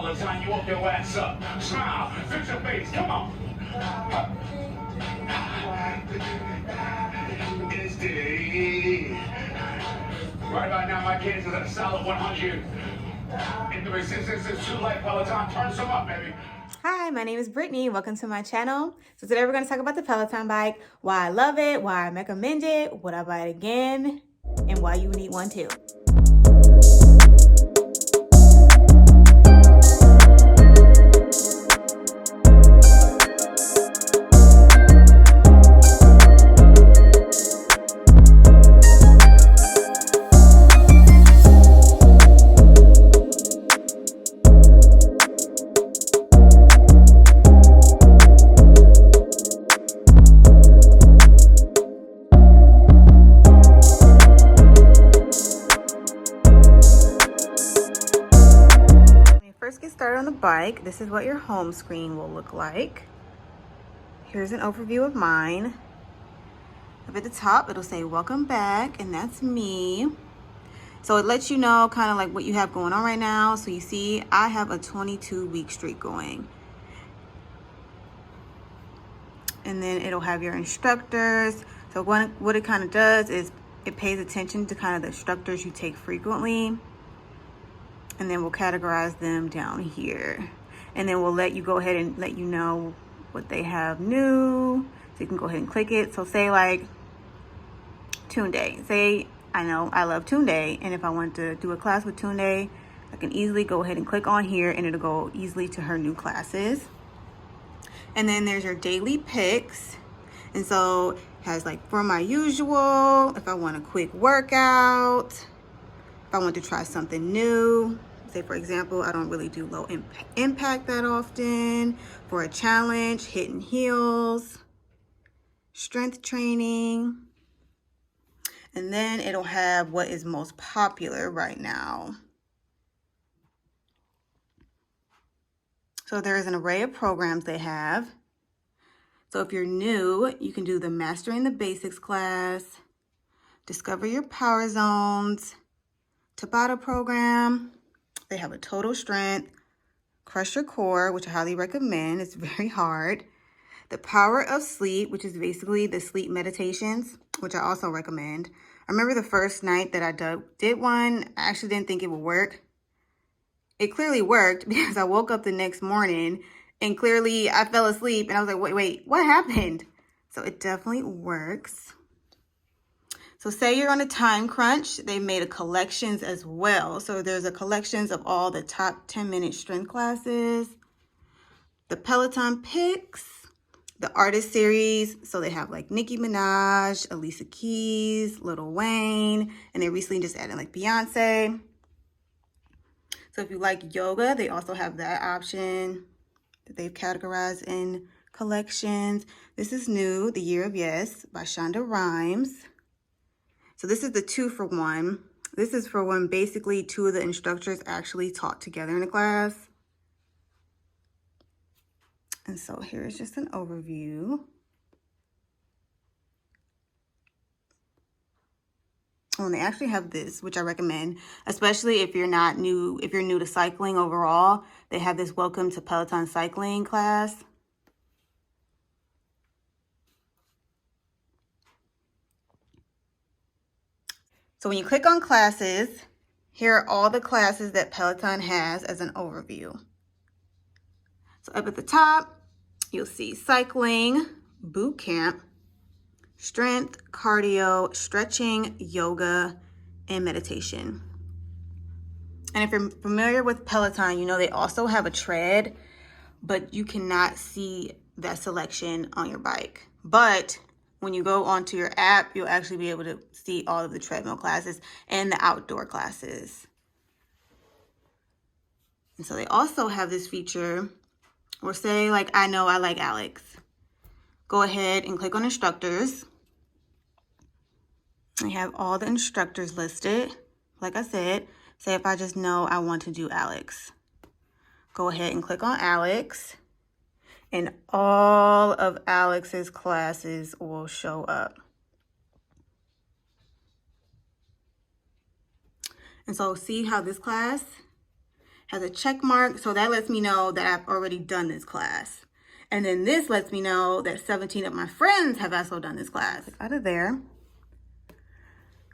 Peloton, you walk your ass up. Smile, fix your face, come on. It's day. Right about now, my kids is at a solid 100. If the resistance is too light, Peloton, turn some up, baby. Hi, my name is Brittany. Welcome to my channel. So today we're going to talk about the Peloton bike, why I love it, why I recommend it, would I buy it again, and why you need one too. First get started on the bike, this is what your home screen will look like. Here's an overview of mine. Up at the top it'll say welcome back, and that's me. So it lets you know kind of like what you have going on right now. So you see I have a 22-week streak going, and then it'll have your instructors. So what it kind of does is it pays attention to kind of the instructors you take frequently, and then we'll categorize them down here, and then we'll let you go ahead and let you know what they have new, so you can go ahead and click it. So say like Tune Day, say I know I love Tune Day, and if I want to do a class with Tune Day, I can easily go ahead and click on here and it'll go easily to her new classes. And then there's your daily picks, and so it has like for my usual, if I want a quick workout, if I want to try something new. Say for example, I don't really do low impact that often. For a challenge, hitting heels, strength training. And then it'll have what is most popular right now. So there is an array of programs they have. So if you're new, you can do the Mastering the Basics class, Discover Your Power Zones, Tabata program. They have a total strength, Crush Your Core, which I highly recommend. It's very hard. The Power of Sleep, which is basically the sleep meditations, which I also recommend. I remember the first night that I did one, I actually didn't think it would work. It clearly worked because I woke up the next morning and clearly I fell asleep and I was like, wait, what happened? So it definitely works. So say you're on a time crunch, they made a collections as well. So there's a collections of all the top 10-minute strength classes, the Peloton picks, the artist series. So they have like Nicki Minaj, Alicia Keys, Lil Wayne, and they recently just added like Beyonce. So if you like yoga, they also have that option that they've categorized in collections. This is new, The Year of Yes by Shonda Rhimes. So this is the 2-for-1. This is for when basically two of the instructors actually taught together in a class. And so here's just an overview. Oh, and they actually have this, which I recommend, especially if you're new to cycling overall. They have this Welcome to Peloton Cycling class. So when you click on classes, here are all the classes that Peloton has as an overview. So up at the top, you'll see cycling, boot camp, strength, cardio, stretching, yoga, and meditation. And if you're familiar with Peloton, you know they also have a tread, but you cannot see that selection on your bike. But when you go onto your app, you'll actually be able to see all of the treadmill classes and the outdoor classes. And so they also have this feature where say like, I know I like Alex. Go ahead and click on instructors. I have all the instructors listed. Like I said, say if I just know I want to do Alex. Go ahead and click on Alex, and all of Alex's classes will show up. And so see how this class has a check mark, so that lets me know that I've already done this class. And then this lets me know that 17 of my friends have also done this class. Out of there.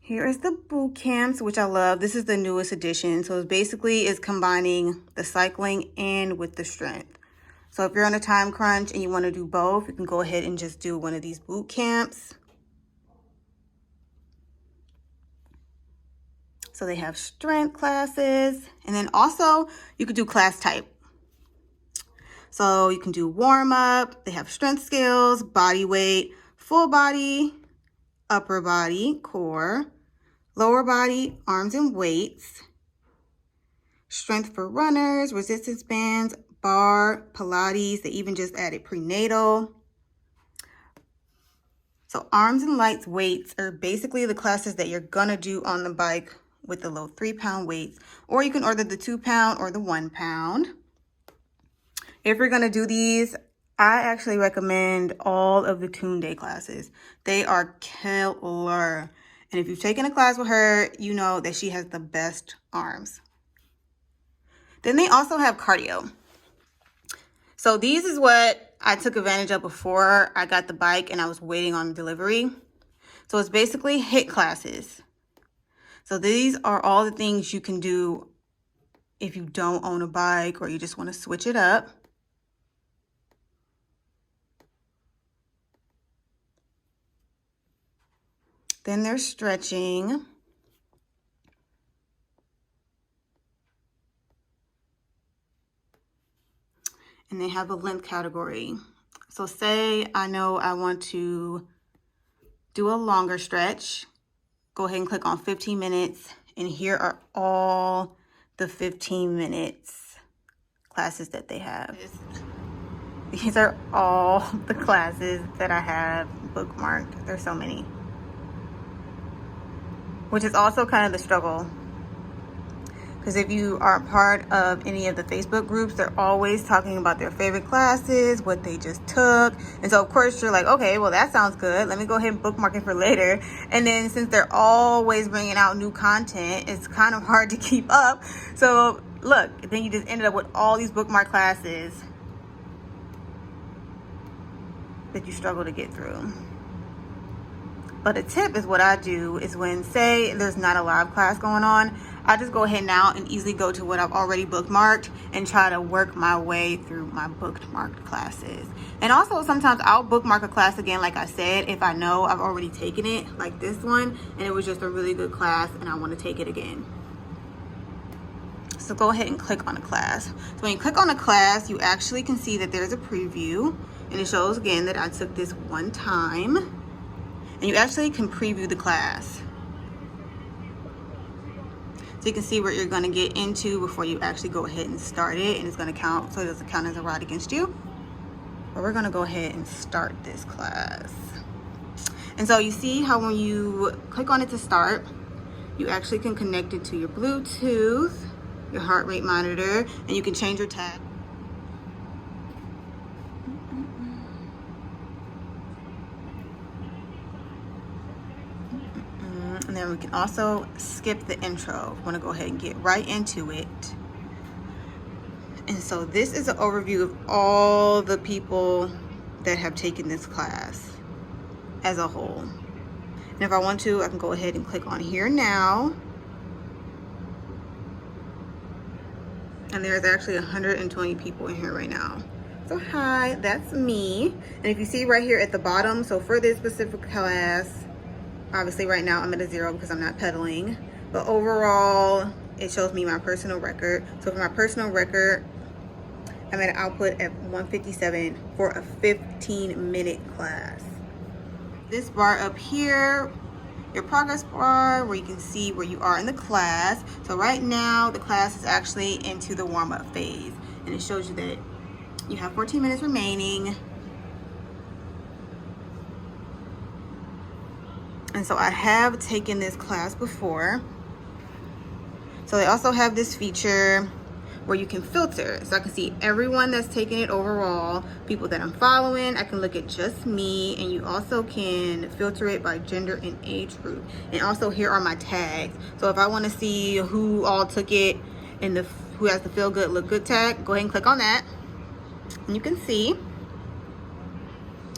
Here is the boot camps, which I love. This is the newest edition. So it basically is combining the cycling and with the strength. So if you're on a time crunch and you want to do both, you can go ahead and just do one of these boot camps. So they have strength classes, and then also you could do class type. So you can do warm up, they have strength skills, body weight, full body, upper body, core, lower body, arms and weights, strength for runners, resistance bands, bar, Pilates. They even just added prenatal. So arms and lights weights are basically the classes that you're gonna do on the bike with the low 3-pound weights, or you can order the 2-pound or the 1-pound. If you're gonna do these, I actually recommend all of the Tune Day classes. They are killer. And if you've taken a class with her, you know that she has the best arms. Then they also have cardio. So these is what I took advantage of before I got the bike and I was waiting on delivery. So it's basically HIIT classes. So these are all the things you can do if you don't own a bike or you just want to switch it up. Then there's stretching. And they have a length category. So say I know I want to do a longer stretch. Go ahead and click on 15 minutes. And here are all the 15 minutes classes that they have. These are all the classes that I have bookmarked. There's so many. Which is also kind of the struggle. Because if you are part of any of the Facebook groups, they're always talking about their favorite classes, what they just took. And so, of course, you're like, okay, well, that sounds good. Let me go ahead and bookmark it for later. And then since they're always bringing out new content, it's kind of hard to keep up. So, look, then you just ended up with all these bookmark classes that you struggle to get through. But a tip is what I do is when, say, there's not a live class going on, I just go ahead now and easily go to what I've already bookmarked and try to work my way through my bookmarked classes. And also sometimes I'll bookmark a class again, like I said, if I know I've already taken it, like this one, and it was just a really good class and I want to take it again. So go ahead and click on a class. So when you click on a class, you actually can see that there's a preview, and it shows again that I took this one time, and you actually can preview the class. So you can see what you're going to get into before you actually go ahead and start it, and it's going to count, so it doesn't count as a ride against you. But we're going to go ahead and start this class. And so you see how when you click on it to start, you actually can connect it to your Bluetooth, your heart rate monitor, and you can change your tab. And then we can also skip the intro. I want to go ahead and get right into it. And so this is an overview of all the people that have taken this class as a whole. And if I want to, I can go ahead and click on here now. And there's actually 120 people in here right now. So hi, that's me. And if you see right here at the bottom, so for this specific class, obviously right now I'm at a 0 because I'm not pedaling, but overall it shows me my personal record. So for my personal record, I'm at an output at 157 for a 15-minute class. This bar up here, your progress bar, where you can see where you are in the class. So right now the class is actually into the warm-up phase, and it shows you that you have 14 minutes remaining. And so I have taken this class before. So they also have this feature where you can filter. So I can see everyone that's taken it overall, people that I'm following. I can look at just me, and you also can filter it by gender and age group. And also here are my tags. So if I want to see who all took it and who has the feel good, look good tag, go ahead and click on that. And you can see,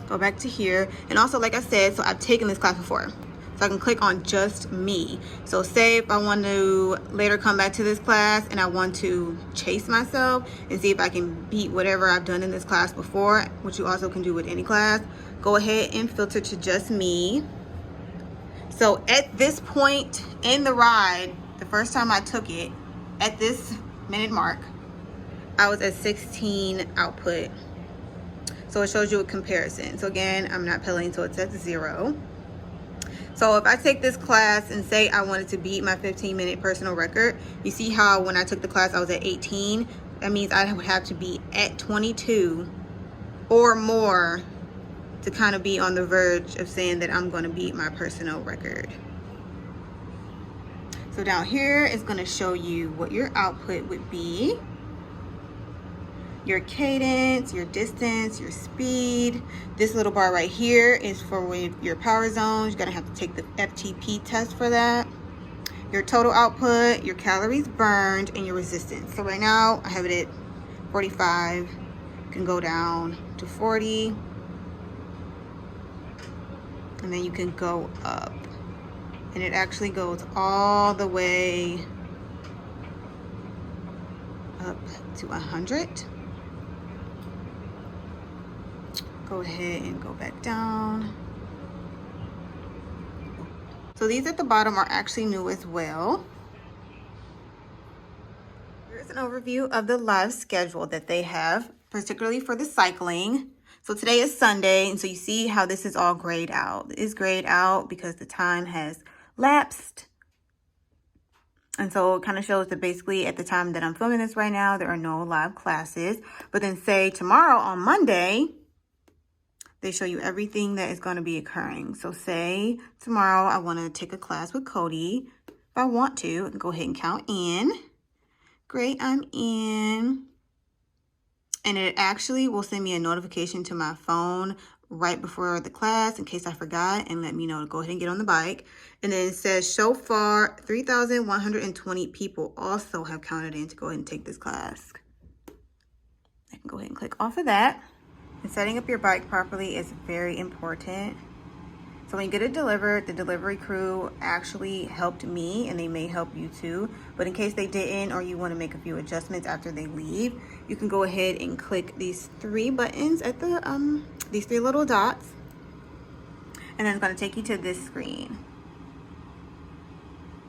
go back to here. And also, like I said, so I've taken this class before. So I can click on just me. So say if I want to later come back to this class and I want to chase myself and see if I can beat whatever I've done in this class before, which you also can do with any class, go ahead and filter to just me. So at this point in the ride, the first time I took it, at this minute mark, I was at 16 output. So it shows you a comparison. So again, I'm not pedaling, so it's at 0. So if I take this class and say I wanted to beat my 15-minute personal record, you see how when I took the class I was at 18? That means I would have to be at 22 or more to kind of be on the verge of saying that I'm going to beat my personal record. So down here is going to show you what your output would be. Your cadence, your distance, your speed. This little bar right here is for your power zones. You're gonna have to take the FTP test for that. Your total output, your calories burned, and your resistance. So right now I have it at 45. You can go down to 40. And then you can go up. And it actually goes all the way up to 100. Go ahead and go back down. So these at the bottom are actually new as well. Here's an overview of the live schedule that they have, particularly for the cycling. So today is Sunday, and so you see how this is all grayed out. It is grayed out because the time has lapsed. And so it kind of shows that basically at the time that I'm filming this right now, there are no live classes. But then say tomorrow on Monday, they show you everything that is going to be occurring. So say tomorrow I want to take a class with Cody. If I want to, I can go ahead and count in. Great, I'm in. And it actually will send me a notification to my phone right before the class in case I forgot and let me know to go ahead and get on the bike. And then it says so far 3,120 people also have counted in to go ahead and take this class. I can go ahead and click off of that. And setting up your bike properly is very important. So when you get it delivered, the delivery crew actually helped me and they may help you too. But in case they didn't or you want to make a few adjustments after they leave, you can go ahead and click these 3 buttons at the these 3 little dots. And then it's going to take you to this screen.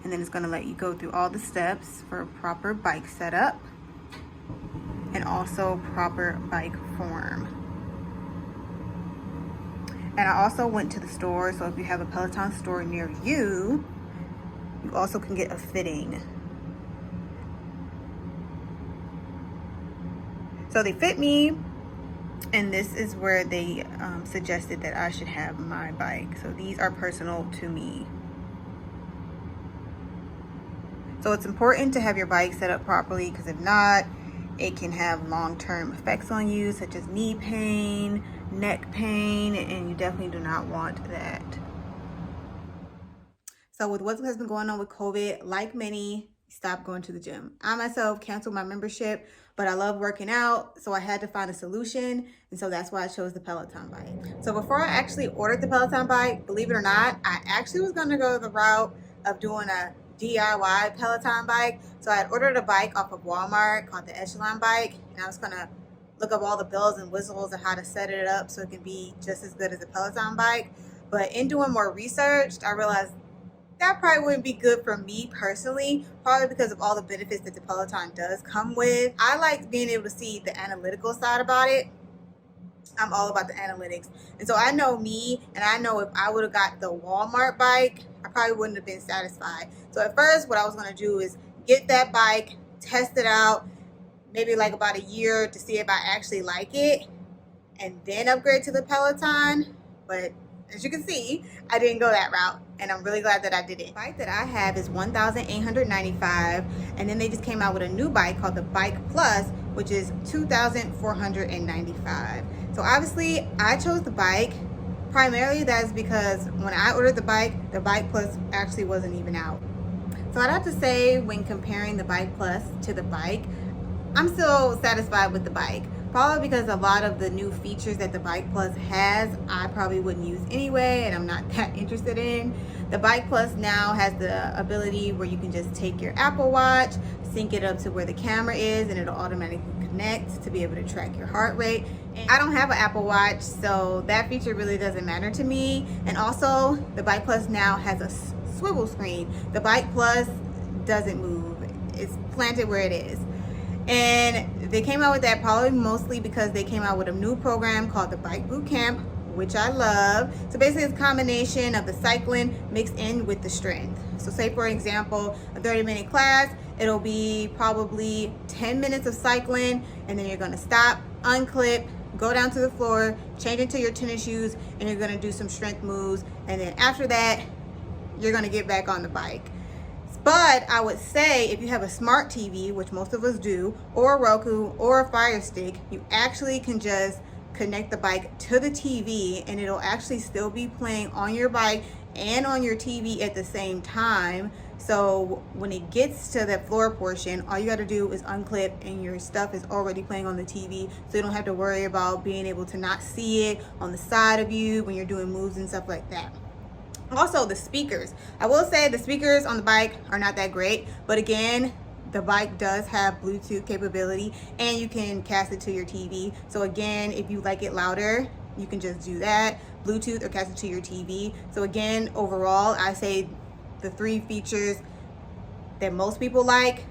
And then it's going to let you go through all the steps for proper bike setup and also proper bike form. And I also went to the store, so if you have a Peloton store near you, you also can get a fitting. So they fit me, and this is where they suggested that I should have my bike. So these are personal to me. So it's important to have your bike set up properly, because if not, it can have long-term effects on you, such as knee pain, neck pain, and you definitely do not want that. So with what has been going on with COVID, like many, stopped going to the gym. I myself canceled my membership, but I love working out, so I had to find a solution, and so that's why I chose the Peloton bike. So before I actually ordered the Peloton bike, believe it or not, I actually was gonna go the route of doing a DIY Peloton bike. So I had ordered a bike off of Walmart called the Echelon bike, and I was gonna look up all the bells and whistles and how to set it up so it can be just as good as a Peloton bike. But in doing more research, I realized that probably wouldn't be good for me personally, probably because of all the benefits that the Peloton does come with. I like being able to see the analytical side about it. I'm all about the analytics. And so I know me, and I know if I would have got the Walmart bike, I probably wouldn't have been satisfied. So at first, what I was gonna do is get that bike, test it out, maybe like about a year to see if I actually like it, and then upgrade to the Peloton. But as you can see, I didn't go that route, and I'm really glad that I didn't. The bike that I have is $1,895, and then they just came out with a new bike called the Bike Plus, which is $2,495. So obviously, I chose the bike. Primarily, that's because when I ordered the Bike Plus actually wasn't even out. So I'd have to say, when comparing the Bike Plus to the bike, I'm still satisfied with the bike. Probably because a lot of the new features that the Bike Plus has, I probably wouldn't use anyway, and I'm not that interested in. The Bike Plus now has the ability where you can just take your Apple Watch, sync it up to where the camera is, and it'll automatically connect to be able to track your heart rate. And I don't have an Apple Watch, so that feature really doesn't matter to me. And also, the Bike Plus now has a swivel screen. The Bike Plus doesn't move. It's planted where it is. And they came out with that probably mostly because they came out with a new program called the Bike Boot Camp, which I love. So basically it's a combination of the cycling mixed in with the strength. So say for example, a 30-minute class, it'll be probably 10 minutes of cycling, and then you're gonna stop, unclip, go down to the floor, change into your tennis shoes, and you're gonna do some strength moves. And then after that, you're gonna get back on the bike. But I would say if you have a smart TV, which most of us do, or a Roku or a Fire Stick, you actually can just connect the bike to the TV and it'll actually still be playing on your bike and on your TV at the same time. So when it gets to that floor portion, all you got to do is unclip and your stuff is already playing on the TV. So you don't have to worry about being able to not see it on the side of you when you're doing moves and stuff like that. Also, the speakers. I will say the speakers on the bike are not that great, but again, the bike does have Bluetooth capability and you can cast it to your TV. So again, if you like it louder, you can just do that, Bluetooth or cast it to your TV. So again, overall, I say the 3 features that most people like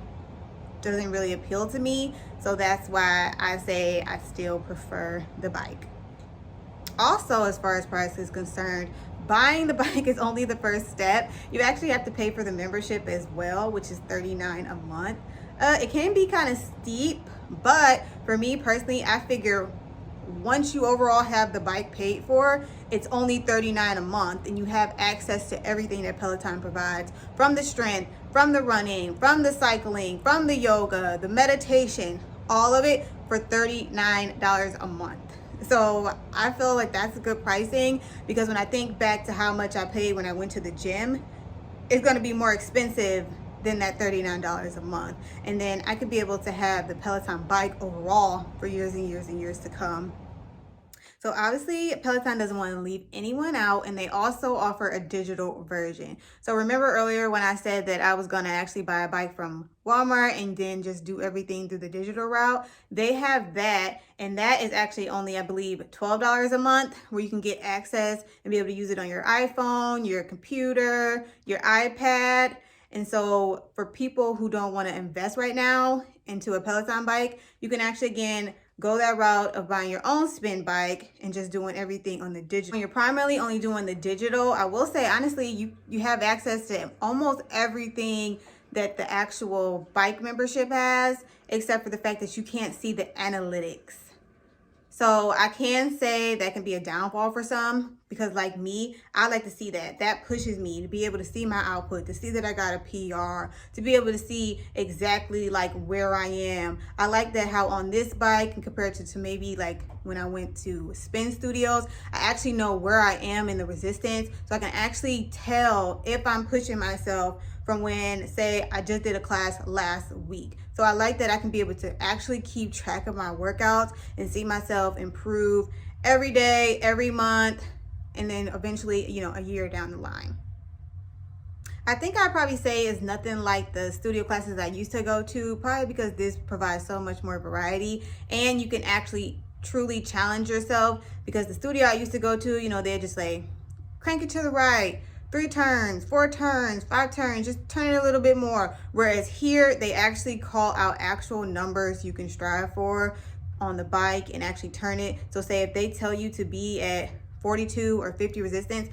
doesn't really appeal to me. So that's why I say I still prefer the bike. Also, as far as price is concerned, buying the bike is only the first step. You actually have to pay for the membership as well, which is $39 a month. It can be kind of steep, but for me personally, I figure once you overall have the bike paid for, it's only $39 a month and you have access to everything that Peloton provides, from the strength, from the running, from the cycling, from the yoga, the meditation, all of it for $39 a month. So I feel like that's good pricing, because when I think back to how much I paid when I went to the gym, it's going to be more expensive than that $39 a month. And then I could be able to have the Peloton bike overall for years and years and years to come. So obviously Peloton doesn't want to leave anyone out, and they also offer a digital version. So remember earlier when I said that I was going to actually buy a bike from Walmart and then just do everything through the digital route? They have that, and that is actually only, I believe, $12 a month, where you can get access and be able to use it on your iPhone, your computer, your iPad. And so for people who don't want to invest right now into a Peloton bike, you can actually, again, go that route of buying your own spin bike and just doing everything on the digital. When you're primarily only doing the digital, I will say, honestly, you have access to almost everything that the actual bike membership has, except for the fact that you can't see the analytics. So I can say that can be a downfall for some, because like me, I like to see that. That pushes me to be able to see my output, to see that I got a PR, to be able to see exactly like where I am. I like that how on this bike, and compared to maybe like when I went to spin studios, I actually know where I am in the resistance. So I can actually tell if I'm pushing myself from when, say, I just did a class last week. So I like that I can be able to actually keep track of my workouts and see myself improve every day, every month, and then eventually, a year down the line. I think I'd probably say it's nothing like the studio classes I used to go to, probably because this provides so much more variety, and you can actually truly challenge yourself, because the studio I used to go to, they're just like, crank it to the right, 3 turns, 4 turns, 5 turns, just turn it a little bit more. Whereas here, they actually call out actual numbers you can strive for on the bike and actually turn it. So say if they tell you to be at 42 or 50 resistance,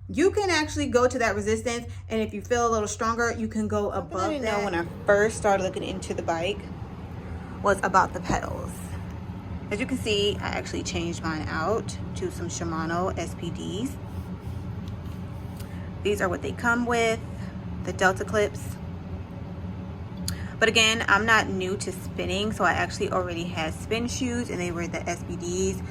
you can actually go to that resistance, and if you feel a little stronger, you can go above that. I didn't know when I first started looking into the bike was about the pedals. As you can see, I actually changed mine out to some Shimano SPDs. These are what they come with, the Delta clips. But again, I'm not new to spinning, so I actually already had spin shoes, and they were the SPDs.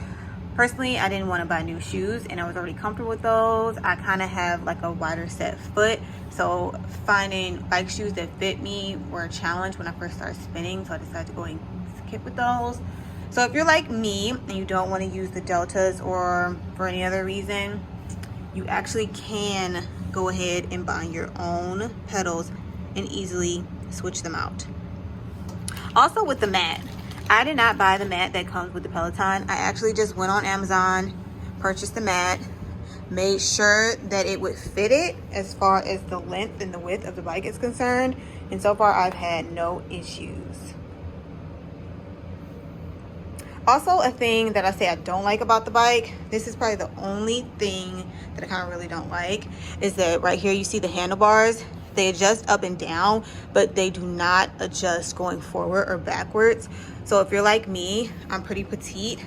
Personally, I didn't want to buy new shoes, and I was already comfortable with those. I kind of have like a wider set foot, so finding bike shoes that fit me were a challenge when I first started spinning, so I decided to go and kit with those. So if you're like me and you don't want to use the deltas or for any other reason, you actually can go ahead and buy your own pedals and easily switch them out. Also with the mat, I did not buy the mat that comes with the Peloton. I actually just went on Amazon, purchased the mat, made sure that it would fit it as far as the length and the width of the bike is concerned. And so far I've had no issues. Also, a thing that I say I don't like about the bike, this is probably the only thing that I kind of really don't like, is that right here you see the handlebars. They adjust up and down, but they do not adjust going forward or backwards. So if you're like me, I'm pretty petite.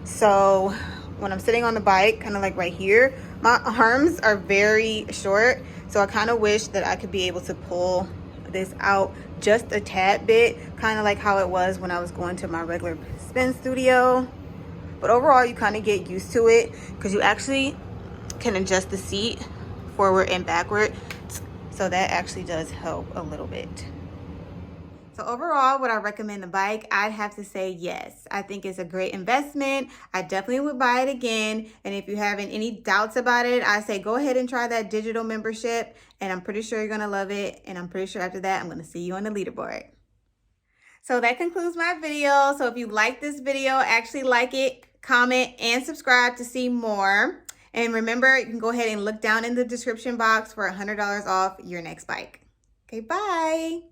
So when I'm sitting on the bike, kind of like right here, my arms are very short. So I kind of wish that I could be able to pull this out just a tad bit, kind of like how it was when I was going to my regular spin studio. But overall, you kind of get used to it because you actually can adjust the seat forward and backward. So that actually does help a little bit. So overall, would I recommend the bike? I'd have to say yes. I think it's a great investment. I definitely would buy it again. And if you're having any doubts about it, I say go ahead and try that digital membership. And I'm pretty sure you're going to love it. And I'm pretty sure after that, I'm going to see you on the leaderboard. So that concludes my video. So if you like this video, actually like it, comment, and subscribe to see more. And remember, you can go ahead and look down in the description box for $100 off your next bike. Okay, bye.